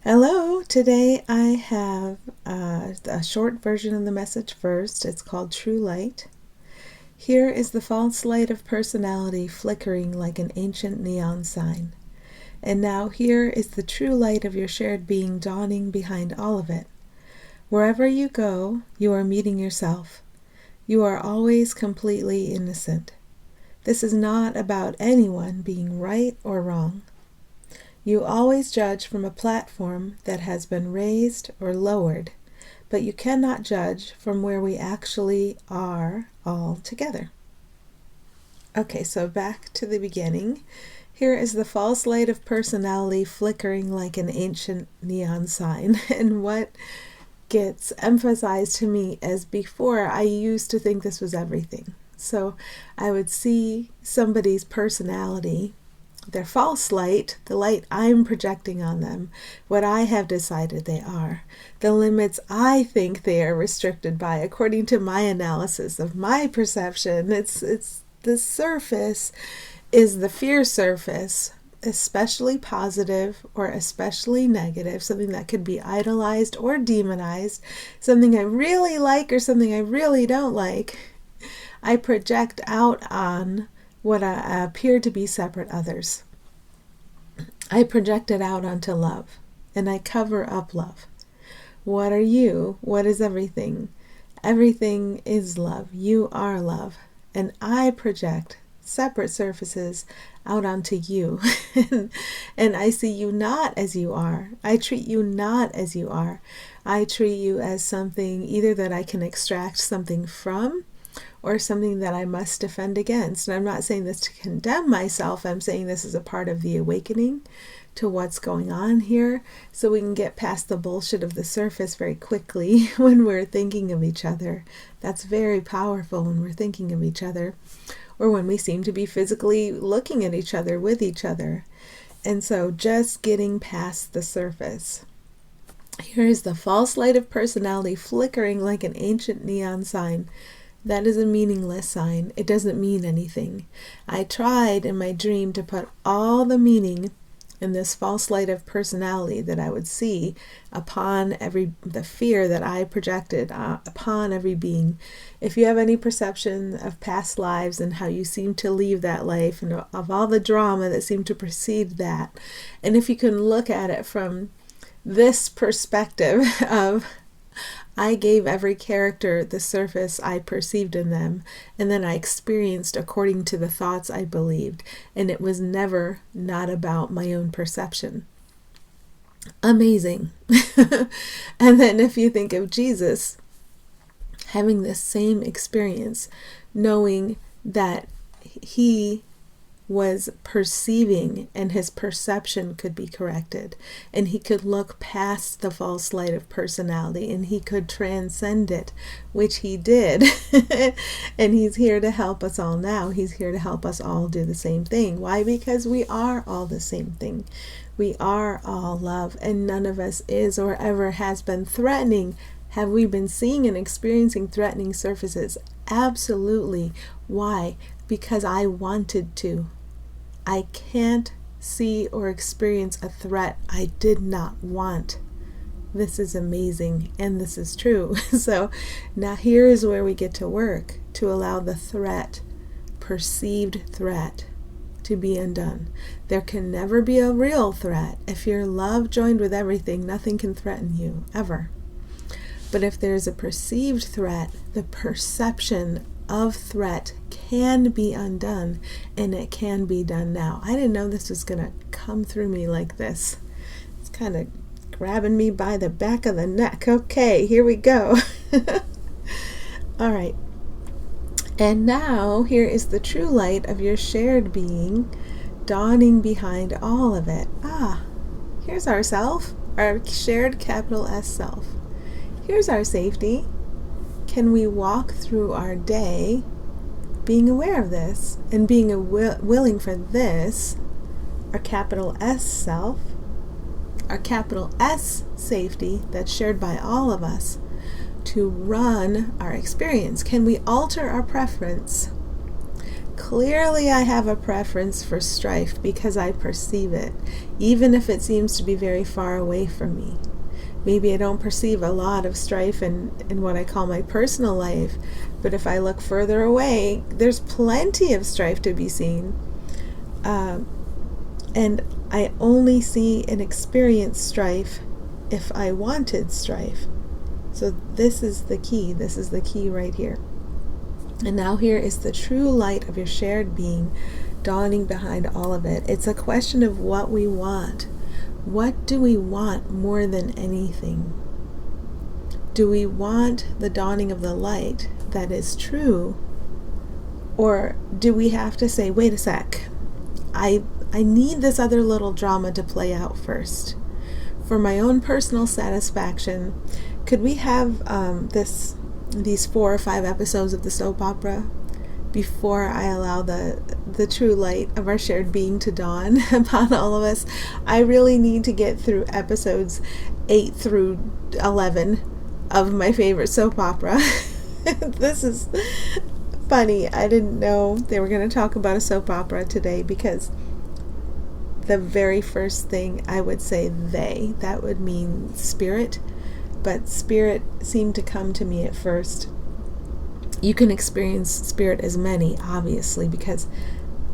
Hello, today I have a short version of the message first. It's called True Light. Here is the false light of personality flickering like an ancient neon sign. And now here is the true light of your shared being dawning behind all of it. Wherever you go, you are meeting yourself. You are always completely innocent. This is not about anyone being right or wrong. You always judge from a platform that has been raised or lowered, but you cannot judge from where we actually are all together. Okay, so back to the beginning. Here is the false light of personality flickering like an ancient neon sign. And what gets emphasized to me as before, I used to think this was everything. So I would see somebody's personality, their false light, the light I'm projecting on them, what I have decided they are, the limits I think they are restricted by according to my analysis of my perception. It's the surface is the fear surface, especially positive or especially negative, something that could be idolized or demonized, something I really like or something I really don't like. I project out on what appear to be separate others. I project it out onto love, and I cover up love. What are you? What is everything? Everything is love. You are love. And I project separate surfaces out onto you. And I see you not as you are. I treat you not as you are. I treat you as something either that I can extract something from, or something that I must defend against. And I'm not saying this to condemn myself. I'm saying this is a part of the awakening to what's going on here, so we can get past the bullshit of the surface very quickly when we're thinking of each other. That's very powerful when we're thinking of each other, or when we seem to be physically looking at each other with each other. And so just getting past the surface. Here is the false light of personality flickering like an ancient neon sign. That is a meaningless sign. It doesn't mean anything. I tried in my dream to put all the meaning in this false light of personality that I would see upon the fear that I projected upon every being. If you have any perception of past lives and how you seem to leave that life, and of all the drama that seemed to precede that, and if you can look at it from this perspective of, I gave every character the surface I perceived in them, and then I experienced according to the thoughts I believed, and it was never not about my own perception. Amazing. And then if you think of Jesus having this same experience, knowing that he was perceiving and his perception could be corrected, and he could look past the false light of personality and he could transcend it, which he did. And he's here to help us all now. He's here to help us all do the same thing. Why? Because we are all the same thing. We are all love, and none of us is or ever has been threatening. Have we been seeing and experiencing threatening surfaces? Absolutely. Why? Because I wanted to. I can't see or experience a threat I did not want. This is amazing, and this is true. So now here is where we get to work to allow the threat, perceived threat, to be undone. There can never be a real threat. If you're love joined with everything, nothing can threaten you, ever. But if there's a perceived threat, the perception of threat can be undone, and it can be done now. I didn't know this was going to come through me like this. It's kind of grabbing me by the back of the neck. Okay, here we go. All right. And now here is the true light of your shared being dawning behind all of it. Here's our self, our shared capital S self. Here's our safety. Can we walk through our day being aware of this and being willing for this, our capital S self, our capital S safety that's shared by all of us, to run our experience? Can we alter our preference clearly I have a preference for strife because I perceive it, even if it seems to be very far away from me. Maybe I don't perceive a lot of strife in what I call my personal life, but if I look further away, there's plenty of strife to be seen. And I only see and experience strife if I wanted strife. So this is the key. This is the key right here. And now here is the true light of your shared being dawning behind all of it. It's a question of what we want. What do we want more than anything? Do we want the dawning of the light that is true? Or do we have to say, wait a sec, I need this other little drama to play out first. For my own personal satisfaction, could we have these 4 or 5 episodes of the soap opera before I allow the true light of our shared being to dawn upon all of us? I really need to get through episodes 8 through 11 of my favorite soap opera. This is funny. I didn't know they were going to talk about a soap opera today, because the very first thing I would say that would mean spirit, but spirit seemed to come to me at first. You can experience spirit as many, obviously, because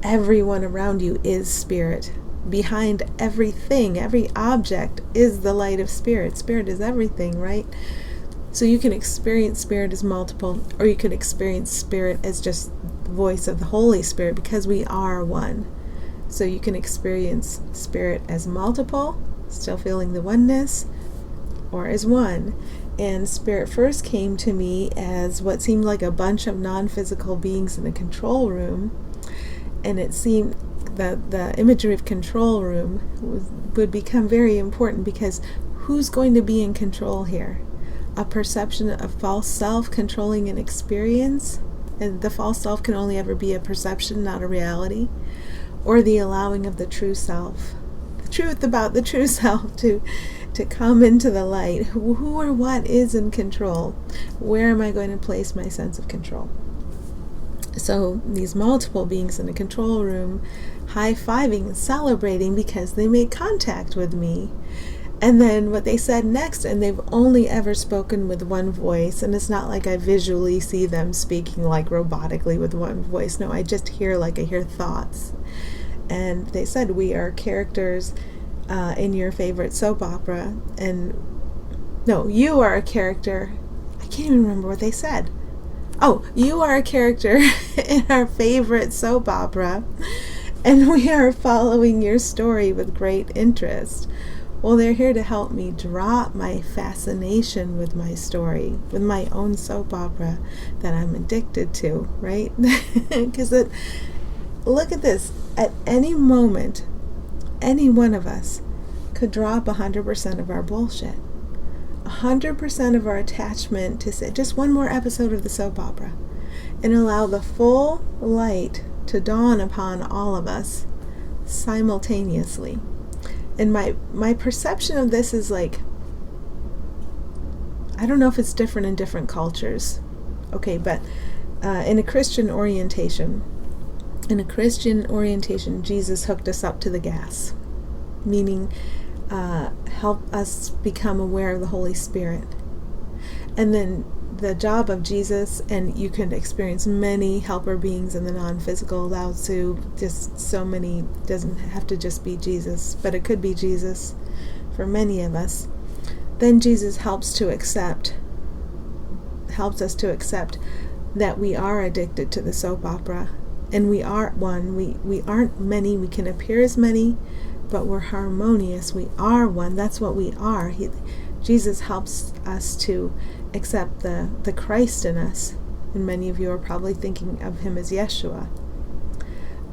everyone around you is spirit. Behind everything, every object is the light of spirit. Spirit is everything, right? So you can experience spirit as multiple, or you can experience spirit as just the voice of the Holy Spirit, because we are one. So you can experience spirit as multiple, still feeling the oneness, or as one. And spirit first came to me as what seemed like a bunch of non-physical beings in a control room. And it seemed that the imagery of control room would become very important, because who's going to be in control here? A perception of false self controlling an experience, and the false self can only ever be a perception, not a reality, or the allowing of the true self, the truth about the true self to come into the light. Who or what is in control? Where am I going to place my sense of control? So these multiple beings in a control room high-fiving and celebrating because they made contact with me. And then what they said next, and they've only ever spoken with one voice, and it's not like I visually see them speaking like robotically with one voice. No, I just hear like I hear thoughts. And they said, we are characters in your favorite soap opera. And no, you are a character. I can't even remember what they said. Oh, you are a character in our favorite soap opera, and we are following your story with great interest. Well, they're here to help me drop my fascination with my story, with my own soap opera that I'm addicted to, right? Because look at this. At any moment, any one of us could drop 100% of our bullshit. 100% of our attachment to say just one more episode of the soap opera, and allow the full light to dawn upon all of us simultaneously. And my perception of this is like, I don't know if it's different in different cultures. Okay, but in a Christian orientation, Jesus hooked us up to the gas, meaning help us become aware of the Holy Spirit. And then the job of Jesus, and you can experience many helper beings in the non-physical, Lao Tzu, just so many, doesn't have to just be Jesus, but it could be Jesus for many of us. Then Jesus helps us to accept that we are addicted to the soap opera, and we are one. We aren't many. We can appear as many, but we're harmonious. We are one. That's what we are. Jesus helps us to accept the Christ in us, and many of you are probably thinking of him as Yeshua,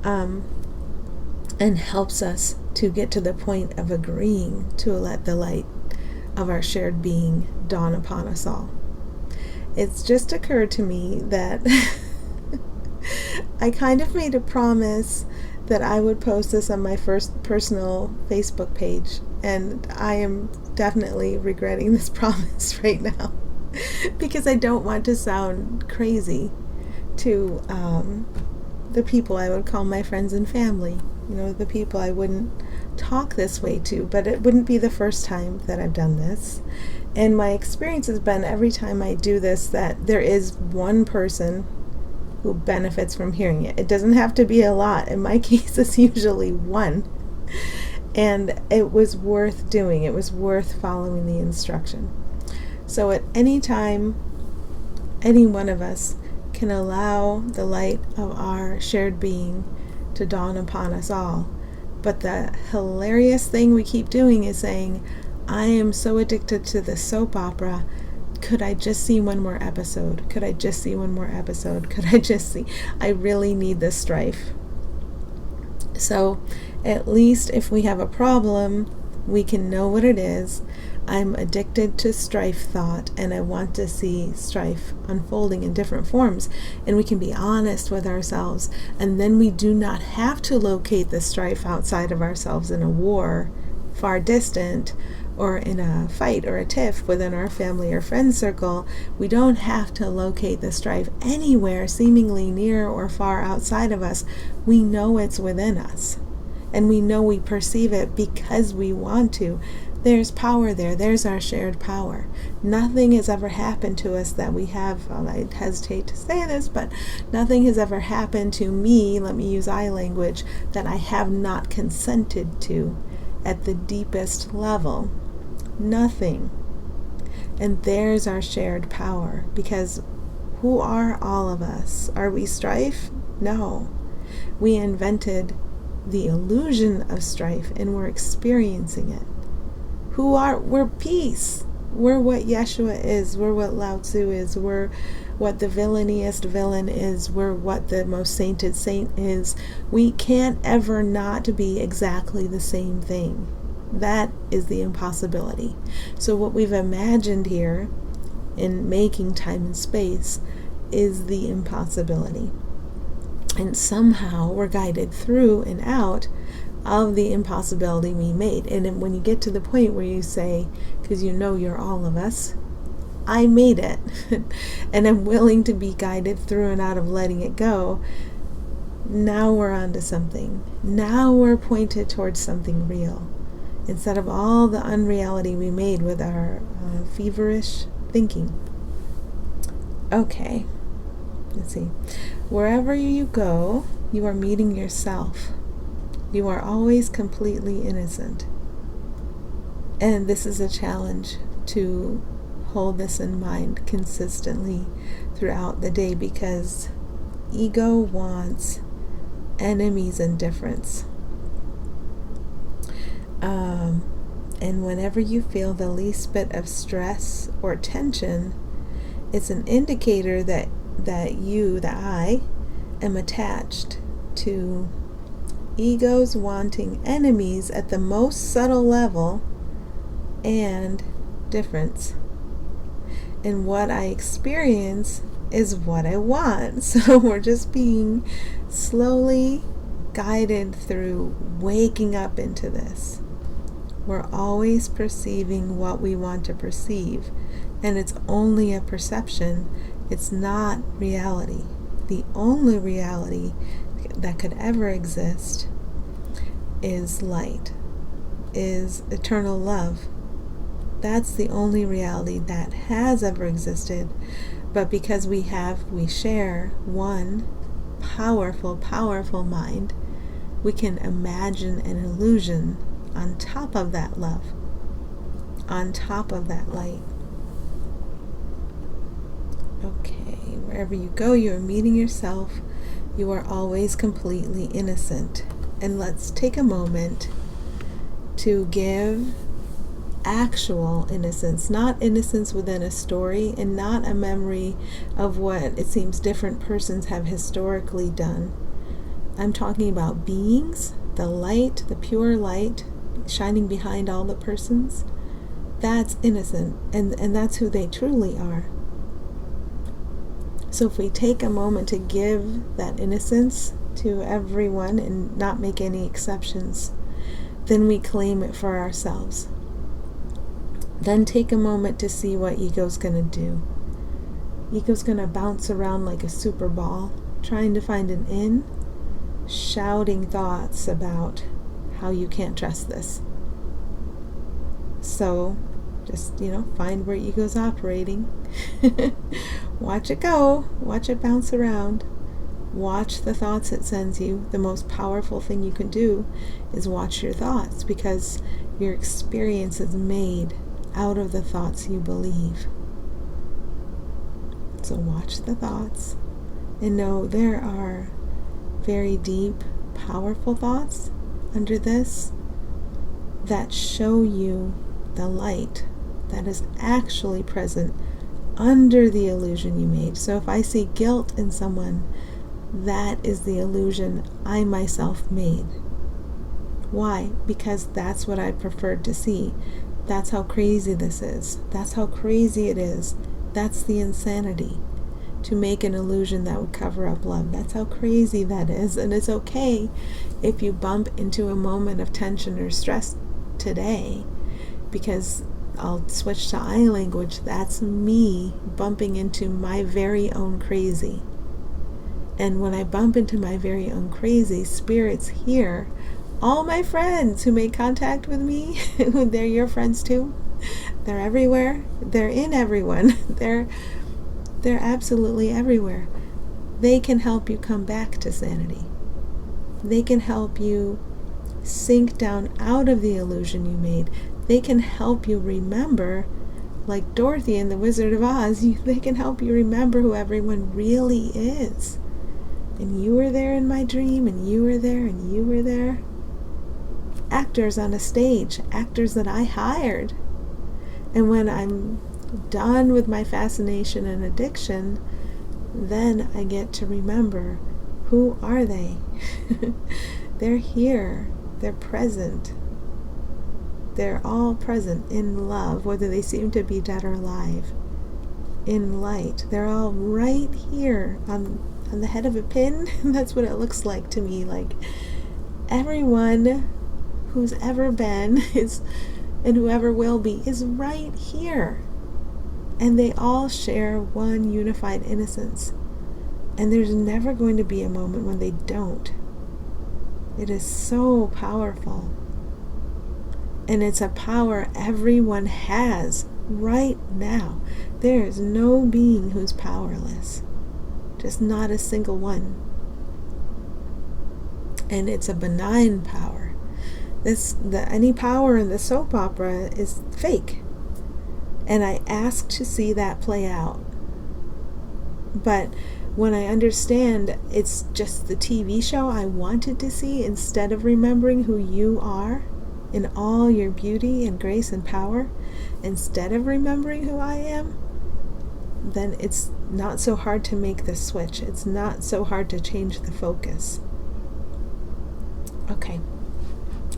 and helps us to get to the point of agreeing to let the light of our shared being dawn upon us all. It's just occurred to me that I kind of made a promise that I would post this on my first personal Facebook page, and I am definitely regretting this promise right now, because I don't want to sound crazy to the people I would call my friends and family, the people I wouldn't talk this way to, but it wouldn't be the first time that I've done this. And my experience has been every time I do this that there is one person who benefits from hearing it. It doesn't have to be a lot. In my case, it's usually one. And it was worth doing. It was worth following the instruction. So at any time, any one of us can allow the light of our shared being to dawn upon us all. But the hilarious thing we keep doing is saying, I am so addicted to this soap opera. Could I just see one more episode? Could I just see one more episode? Could I just see? I really need this strife. So at least if we have a problem, we can know what it is. I'm addicted to strife thought, and I want to see strife unfolding in different forms. And we can be honest with ourselves, and then we do not have to locate the strife outside of ourselves in a war, far distant, or in a fight or a tiff within our family or friend circle. We don't have to locate the strife anywhere seemingly near or far outside of us. We know it's within us, and we know we perceive it because we want to. There's power there. There's our shared power. Nothing has ever happened to us that we have, I hesitate to say this, but nothing has ever happened to me, let me use I language, that I have not consented to at the deepest level. Nothing. And there's our shared power, because who are all of us? Are we strife? No. We invented the illusion of strife, and we're experiencing it. We're peace. We're what Yeshua is. We're what Lao Tzu is. We're what the villainiest villain is. We're what the most sainted saint is. We can't ever not be exactly the same thing. That is the impossibility. So what we've imagined here in making time and space is the impossibility. And somehow we're guided through and out of the impossibility we made. And then when you get to the point where you say, because you're all of us, I made it, and I'm willing to be guided through and out of letting it go, now we're onto something. Now we're pointed towards something real, instead of all the unreality we made with our feverish thinking. Okay, let's see. Wherever you go, you are meeting yourself. You are always completely innocent. And this is a challenge to hold this in mind consistently throughout the day, because ego wants enemies and difference. And whenever you feel the least bit of stress or tension, it's an indicator that I am attached to ego's wanting enemies at the most subtle level and difference. And what I experience is what I want. So we're just being slowly guided through waking up into this. We're always perceiving what we want to perceive, and it's only a perception. It's not reality. The only reality that could ever exist is light, is eternal love. That's the only reality that has ever existed. But because we share one powerful mind, we can imagine an illusion on top of that love, on top of that light. Okay, wherever you go, you are meeting yourself. You are always completely innocent. And let's take a moment to give actual innocence, not innocence within a story, and not a memory of what it seems different persons have historically done. I'm talking about beings, the light, the pure light shining behind all the persons. That's innocent, and that's who they truly are. So if we take a moment to give that innocence to everyone and not make any exceptions, then we claim it for ourselves. Then take a moment to see what ego's going to do. Ego's going to bounce around like a super ball, trying to find an in, shouting thoughts about how you can't trust this. So just, find where ego's operating. Watch it go. Watch it bounce around. Watch the thoughts it sends you. The most powerful thing you can do is watch your thoughts, because your experience is made out of the thoughts you believe. So watch the thoughts and know there are very deep, powerful thoughts under this that show you the light that is actually present under the illusion you made. So if I see guilt in someone, that is the illusion I myself made. Why? Because that's what I preferred to see. That's how crazy this is. That's how crazy it is. That's the insanity. To make an illusion that would cover up love. That's how crazy that is. And it's okay if you bump into a moment of tension or stress today, because I'll switch to I language. That's me bumping into my very own crazy. And when I bump into my very own crazy, Spirit's here. All my friends who make contact with me, they're your friends too. They're everywhere. They're in everyone. They're absolutely everywhere. They can help you come back to sanity. They can help you sink down out of the illusion you made. They can help you remember, like Dorothy in The Wizard of Oz, they can help you remember who everyone really is. And you were there in my dream, and you were there, and you were there. Actors on a stage, actors that I hired. And when I'm done with my fascination and addiction, then I get to remember, who are they? They're here. They're present. They're all present in love, whether they seem to be dead or alive. In light. They're all right here on the head of a pin. That's what it looks like to me. Like everyone who's ever been is, and whoever will be, is right here. And they all share one unified innocence. And there's never going to be a moment when they don't. It is so powerful. And it's a power everyone has right now. There is no being who's powerless. Just not a single one. And it's a benign power. Any power in the soap opera is fake. And I ask to see that play out. But when I understand it's just the TV show I wanted to see, instead of remembering who you are in all your beauty and grace and power, instead of remembering who I am, then it's not so hard to make the switch. It's not so hard to change the focus. Okay.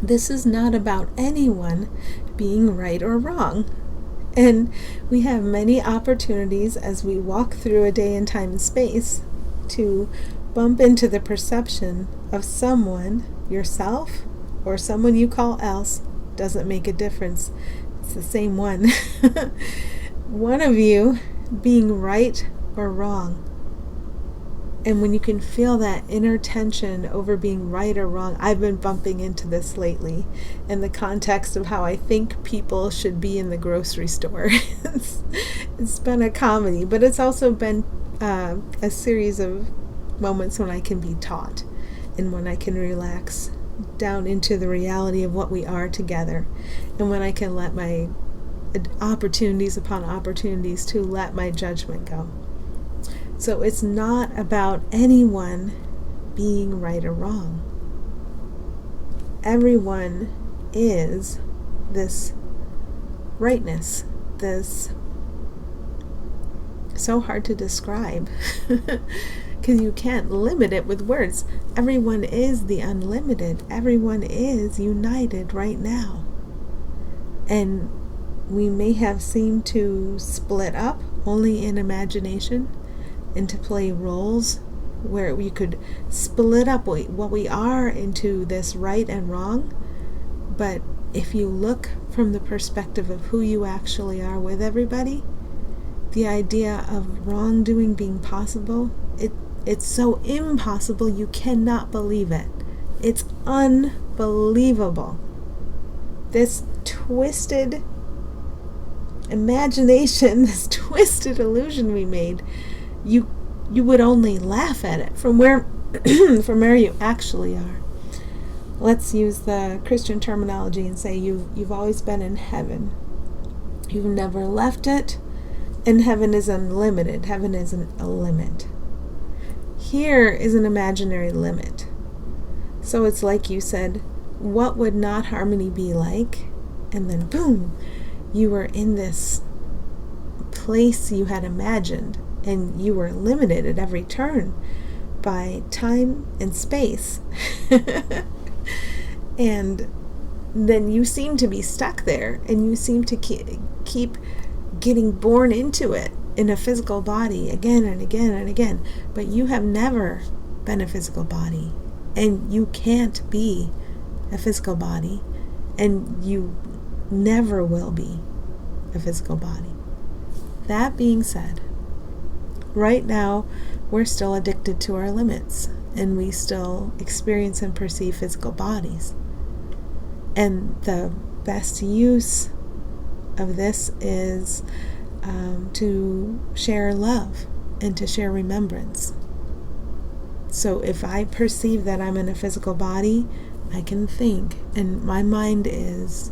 This is not about anyone being right or wrong. And we have many opportunities as we walk through a day in time and space to bump into the perception of someone, yourself, or someone you call else. Doesn't make a difference. It's the same one. One of you being right or wrong. And when you can feel that inner tension over being right or wrong, I've been bumping into this lately in the context of how I think people should be in the grocery store. It's been a comedy, but it's also been a series of moments when I can be taught and when I can relax down into the reality of what we are together, and when I can let my opportunities upon opportunities to let my judgment go. So it's not about anyone being right or wrong. Everyone is this rightness, this so hard to describe because you can't limit it with words. Everyone is the unlimited. Everyone is united right now. And we may have seemed to split up only in imagination, and to play roles where we could split up what we are into this right and wrong. But if you look from the perspective of who you actually are with everybody, the idea of wrongdoing being possible, It's so impossible you cannot believe it. It's unbelievable. This twisted imagination, this twisted illusion we made, you would only laugh at it from where from where you actually are. Let's use the Christian terminology and say you've always been in heaven. You've never left it, and heaven is unlimited. Heaven isn't a limit. Here is an imaginary limit. So it's like you said, what would not harmony be like? And then boom, you were in this place you had imagined, and you were limited at every turn by time and space. And then you seem to be stuck there, and you seem to keep getting born into it in a physical body again and again and again. But you have never been a physical body, and you can't be a physical body, and you never will be a physical body. That being said, right now we're still addicted to our limits, and we still experience and perceive physical bodies. And the best use of this is to share love and to share remembrance. So if I perceive that I'm in a physical body, I can think, and my mind is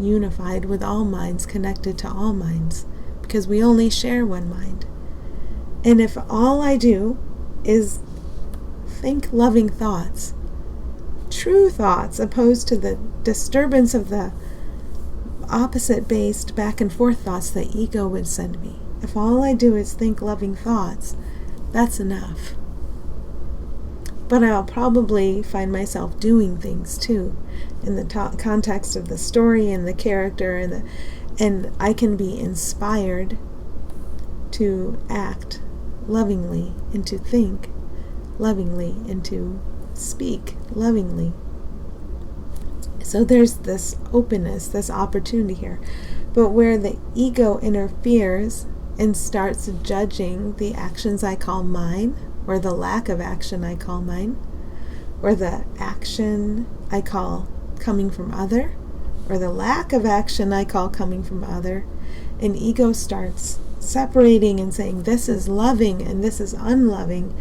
unified with all minds, connected to all minds, because we only share one mind. And if all I do is think loving thoughts, true thoughts, opposed to the disturbance of the opposite-based back and forth thoughts the ego would send me, if all I do is think loving thoughts, that's enough. But I'll probably find myself doing things too, in the context of the story and the character, and I can be inspired to act lovingly, and to think lovingly, and to speak lovingly. So there's this openness, this opportunity here. But where the ego interferes and starts judging the actions I call mine, or the lack of action I call mine, or the action I call coming from other, or the lack of action I call coming from other, and ego starts separating and saying this is loving and this is unloving,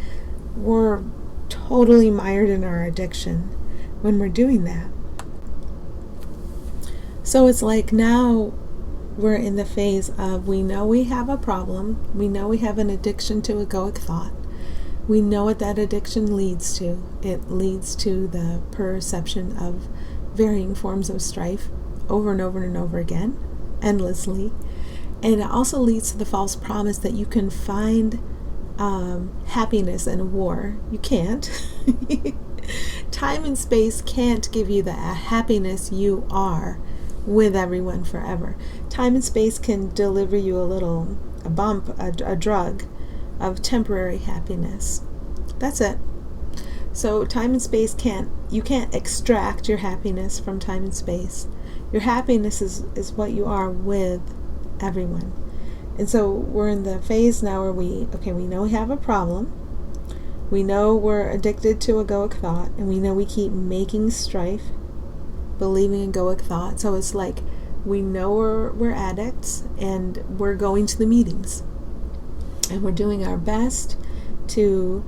we're totally mired in our addiction when we're doing that. So it's like now we're in the phase of, we know we have a problem, we know we have an addiction to egoic thought, we know what that addiction leads to. It leads to the perception of varying forms of strife over and over and over again, endlessly. And it also leads to the false promise that you can find happiness in war. You can't. Time and space can't give you the happiness you are with everyone forever. Time and space can deliver you a bump, a drug of temporary happiness. That's it. So time and space you can't extract your happiness from time and space. Your happiness is what you are with everyone. And so we're in the phase now where we know we have a problem. We know we're addicted to egoic thought, and we know we keep making strife, believing egoic thought. So it's like we know we're addicts, and we're going to the meetings, and we're doing our best to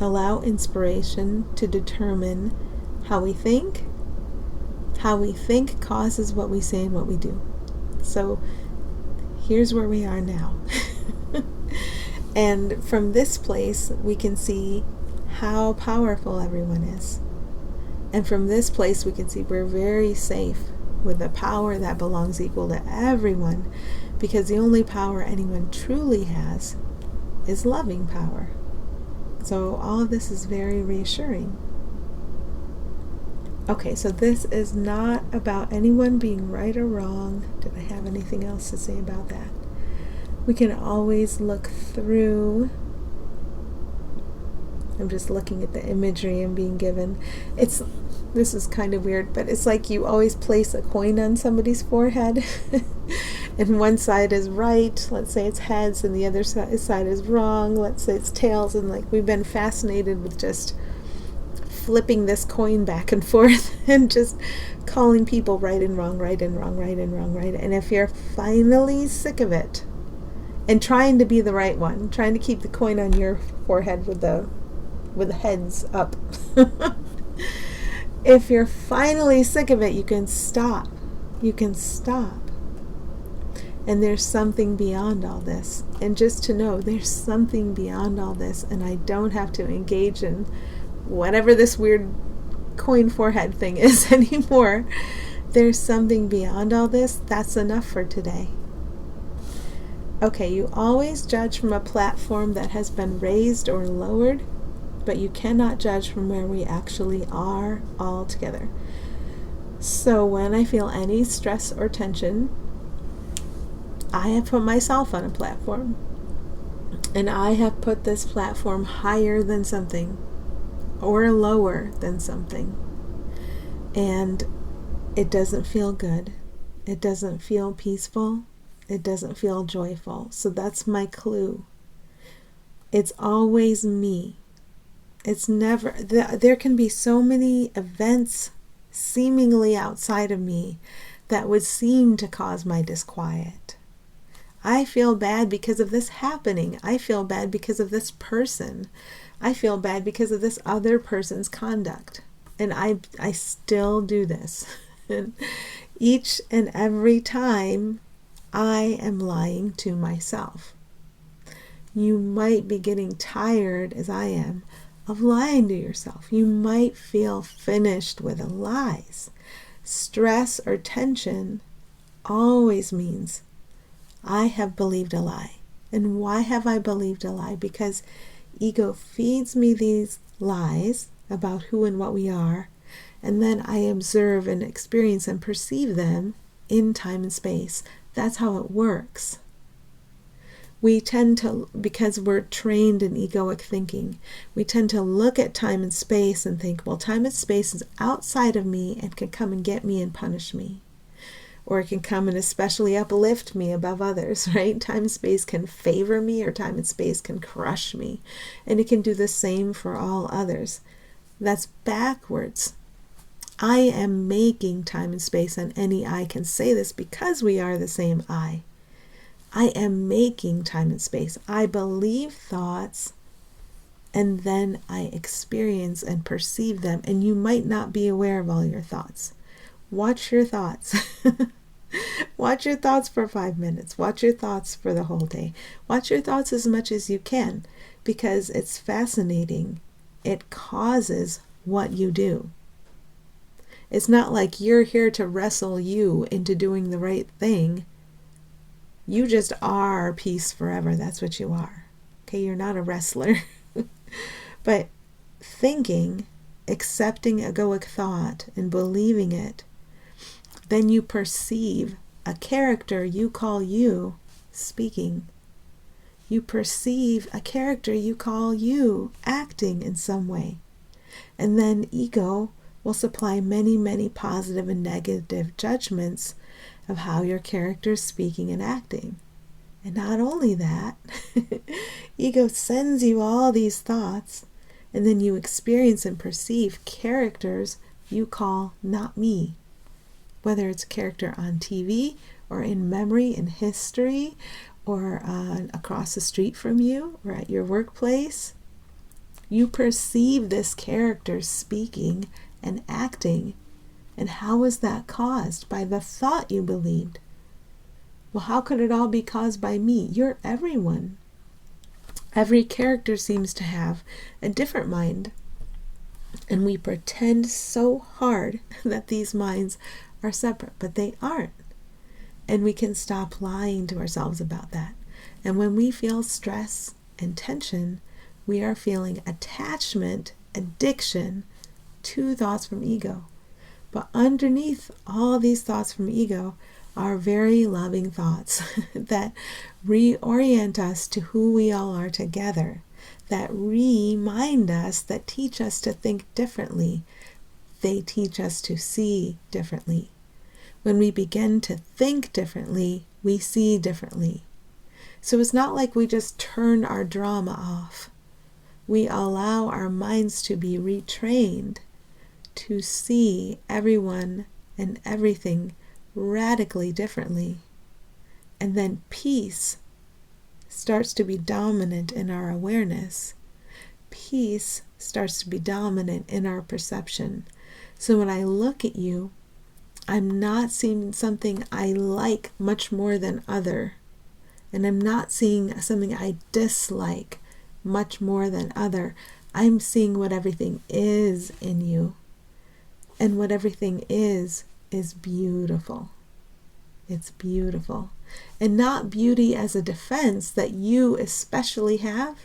allow inspiration to determine how we think. How we think causes what we say and what we do. So here's where we are now. And from this place, we can see how powerful everyone is. And from this place, we can see we're very safe with the power that belongs equal to everyone, because the only power anyone truly has is loving power. So all of this is very reassuring. Okay, so this is not about anyone being right or wrong. Did I have anything else to say about that? We can always look through. I'm just looking at the imagery I'm being given. This is kind of weird, but it's like you always place a coin on somebody's forehead and one side is right, let's say it's heads, and the other side is wrong, let's say it's tails, and like we've been fascinated with just flipping this coin back and forth and just calling people right and wrong, right and wrong, right and wrong, right. And if you're finally sick of it and trying to be the right one, trying to keep the coin on your forehead with the heads up, if you're finally sick of it, you can stop. You can stop. And there's something beyond all this. And just to know there's something beyond all this, and I don't have to engage in whatever this weird coin forehead thing is anymore. There's something beyond all this. That's enough for today. Okay, you always judge from a platform that has been raised or lowered, but you cannot judge from where we actually are altogether. So when I feel any stress or tension, I have put myself on a platform, and I have put this platform higher than something or lower than something, and it doesn't feel good. It doesn't feel peaceful. It doesn't feel joyful. So that's my clue. It's always me. It's never, there can be so many events seemingly outside of me that would seem to cause my disquiet. I feel bad because of this happening. I feel bad because of this person. I feel bad because of this other person's conduct. And I still do this. And each and every time I am lying to myself. You might be getting tired, as I am, of lying to yourself. You might feel finished with the lies. Stress or tension always means I have believed a lie. And why have I believed a lie? Because ego feeds me these lies about who and what we are, and then I observe and experience and perceive them in time and space. That's how it works. We tend to, because we're trained in egoic thinking, we tend to look at time and space and think, well, time and space is outside of me and can come and get me and punish me. Or it can come and especially uplift me above others, right? Time and space can favor me, or time and space can crush me. And it can do the same for all others. That's backwards. I am making time and space, and any I can say this because we are the same I. I am making time and space. I believe thoughts, and then I experience and perceive them. And you might not be aware of all your thoughts. Watch your thoughts. Watch your thoughts for 5 minutes. Watch your thoughts for the whole day. Watch your thoughts as much as you can, because it's fascinating. It causes what you do. It's not like you're here to wrestle you into doing the right thing. You just are peace forever. That's what you are. Okay, you're not a wrestler. But thinking, accepting egoic thought and believing it, then you perceive a character you call you speaking. You perceive a character you call you acting in some way. And then ego will supply many, many positive and negative judgments of how your character is speaking and acting. And not only that, ego sends you all these thoughts, and then you experience and perceive characters you call not me. Whether it's a character on TV or in memory, in history, or across the street from you, or at your workplace, you perceive this character speaking and acting. And how is that caused? By the thought you believed. Well, how could it all be caused by me? You're everyone. Every character seems to have a different mind. And we pretend so hard that these minds are separate, but they aren't. And we can stop lying to ourselves about that. And when we feel stress and tension, we are feeling attachment, addiction to thoughts from ego. But underneath all these thoughts from ego are very loving thoughts that reorient us to who we all are together, that remind us, that teach us to think differently. They teach us to see differently. When we begin to think differently, we see differently. So it's not like we just turn our drama off. We allow our minds to be retrained to see everyone and everything radically differently. And then peace starts to be dominant in our awareness. Peace starts to be dominant in our perception. So when I look at you, I'm not seeing something I like much more than other. And I'm not seeing something I dislike much more than other. I'm seeing what everything is in you. And what everything is beautiful. It's beautiful. And not beauty as a defense that you especially have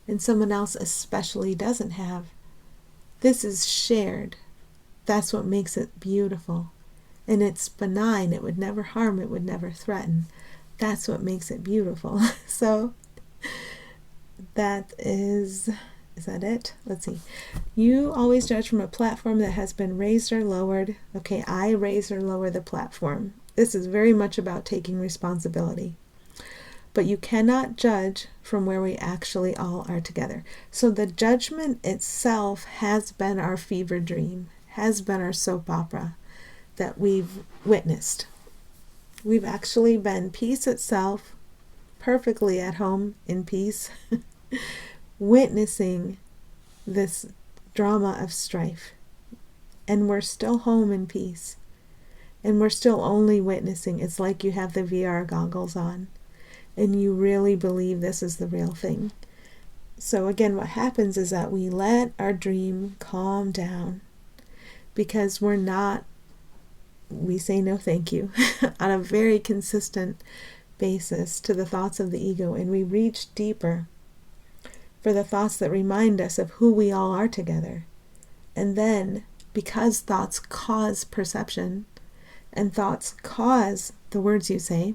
and someone else especially doesn't have. This is shared. That's what makes it beautiful. And it's benign. It would never harm. It would never threaten. That's what makes it beautiful. So that is that it? Let's see. You always judge from a platform that has been raised or lowered. Okay, I raise or lower the platform. This is very much about taking responsibility. But you cannot judge from where we actually all are together. So the judgment itself has been our fever dream, has been our soap opera that we've witnessed. We've actually been peace itself, perfectly at home in peace, witnessing this drama of strife. And we're still home in peace. And we're still only witnessing. It's like you have the VR goggles on and you really believe this is the real thing. So again, what happens is that we let our dream calm down because we say no thank you on a very consistent basis to the thoughts of the ego, and we reach deeper for the thoughts that remind us of who we all are together. And then, because thoughts cause perception, and thoughts cause the words you say,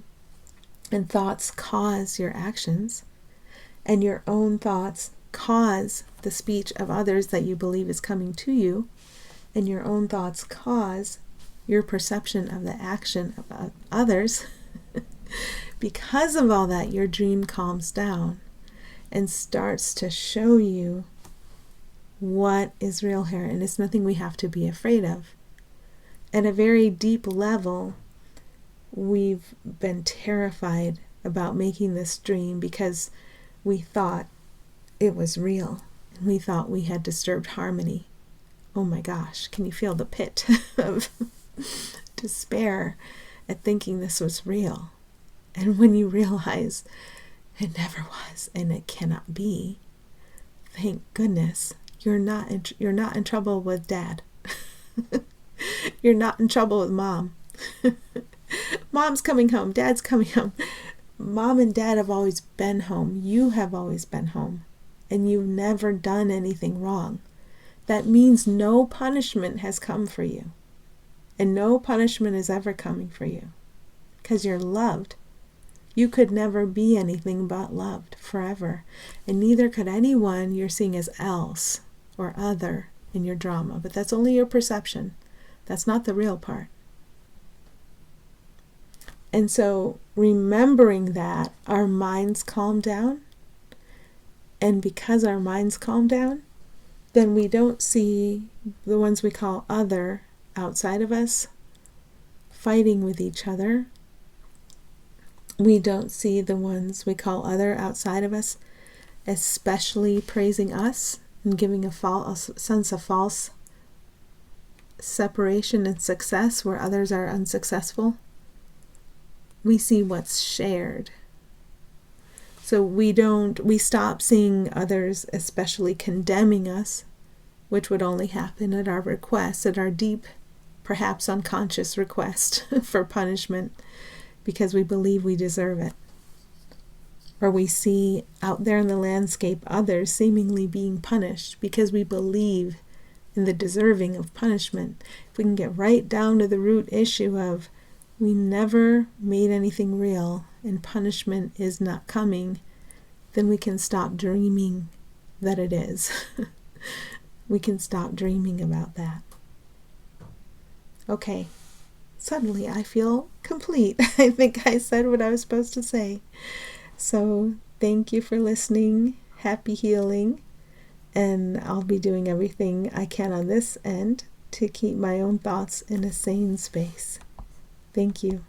and thoughts cause your actions, and your own thoughts cause the speech of others that you believe is coming to you, and your own thoughts cause your perception of the action of others. Because of all that, your dream calms down and starts to show you what is real here, and it's nothing we have to be afraid of. At a very deep level, we've been terrified about making this dream because we thought it was real, and we thought we had disturbed harmony. Oh my gosh, can you feel the pit of despair at thinking this was real? And when you realize it never was and it cannot be, thank goodness you're not in trouble with dad. You're not in trouble with mom. Mom's coming home, dad's coming home. Mom and dad have always been home. You have always been home. And you've never done anything wrong. That means no punishment has come for you. And no punishment is ever coming for you. Because you're loved. You could never be anything but loved forever. And neither could anyone you're seeing as else or other in your drama. But that's only your perception. That's not the real part. And so remembering that, our minds calm down. And because our minds calm down, then we don't see the ones we call other outside of us fighting with each other. We don't see the ones we call other outside of us especially praising us and giving a sense of false separation and success where others are unsuccessful. We see what's shared. So we stop seeing others especially condemning us, which would only happen at our request, at our deep, perhaps unconscious request for punishment, because we believe we deserve it. Or we see out there in the landscape others seemingly being punished because we believe in the deserving of punishment. If we can get right down to the root issue of we never made anything real and punishment is not coming, then we can stop dreaming that it is. We can stop dreaming about that. Okay, suddenly I feel complete. I think I said what I was supposed to say. So thank you for listening. Happy healing. And I'll be doing everything I can on this end to keep my own thoughts in a sane space. Thank you.